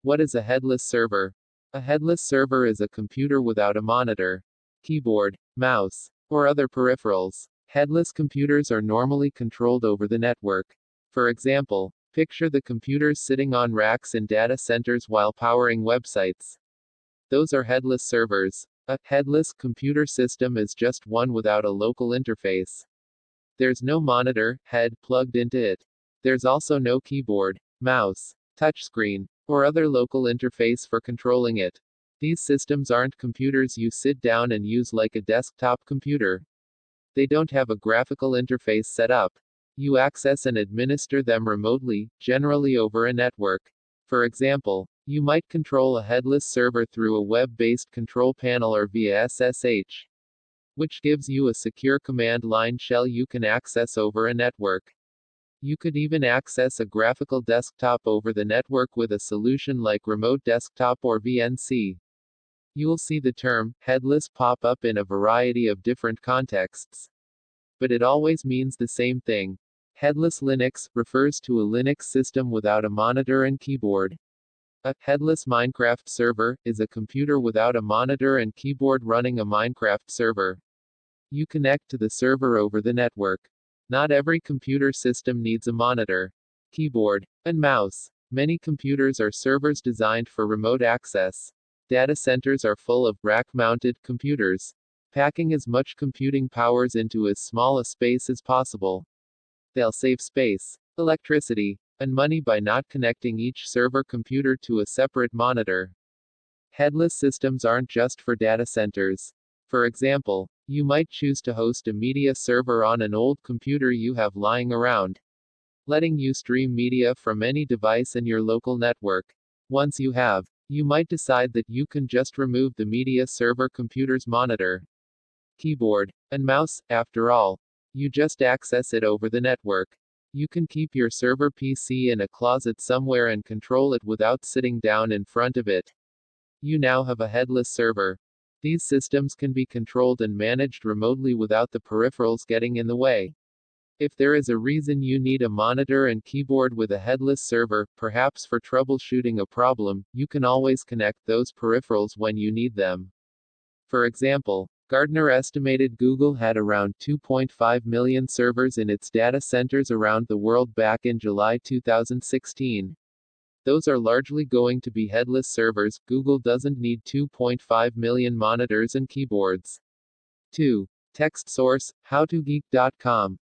What is a headless server? A headless server is a computer without a monitor, keyboard, mouse, or other peripherals. Headless computers are normally controlled over the network. For example, picture the computers sitting on racks in data centers while powering websites. Those are headless servers. A headless computer system is just one without a local interface. There's no monitor, head, plugged into it. There's also no keyboard, mouse, touchscreen, or other local interface for controlling it. These systems aren't computers you sit down and use like a desktop computer. They don't have a graphical interface set up. You access and administer them remotely, generally over a network. For example, you might control a headless server through a web-based control panel or via SSH, which gives you a secure command line shell you can access over a network. You could even access a graphical desktop over the network with a solution like Remote Desktop or VNC. You'll see the term headless pop up in a variety of different contexts. But it always means the same thing. Headless Linux refers to a Linux system without a monitor and keyboard. A headless Minecraft server is a computer without a monitor and keyboard running a Minecraft server. You connect to the server over the network. Not every computer system needs a monitor, keyboard, and mouse. Many computers are servers designed for remote access. Data centers are full of rack-mounted computers, packing as much computing powers into as small a space as possible. They'll save space, electricity, and money by not connecting each server computer to a separate monitor. Headless systems aren't just for data centers. For example, you might choose to host a media server on an old computer you have lying around, letting you stream media from any device in your local network. Once you have, you might decide that you can just remove the media server computer's monitor, keyboard, and mouse. After all, you just access it over the network. You can keep your server PC in a closet somewhere and control it without sitting down in front of it. You now have a headless server. These systems can be controlled and managed remotely without the peripherals getting in the way. If there is a reason you need a monitor and keyboard with a headless server, perhaps for troubleshooting a problem, you can always connect those peripherals when you need them. For example, Gartner estimated Google had around 2.5 million servers in its data centers around the world back in July 2016. Those are largely going to be headless servers. Google doesn't need 2.5 million monitors and keyboards. 2. Text source, howtogeek.com.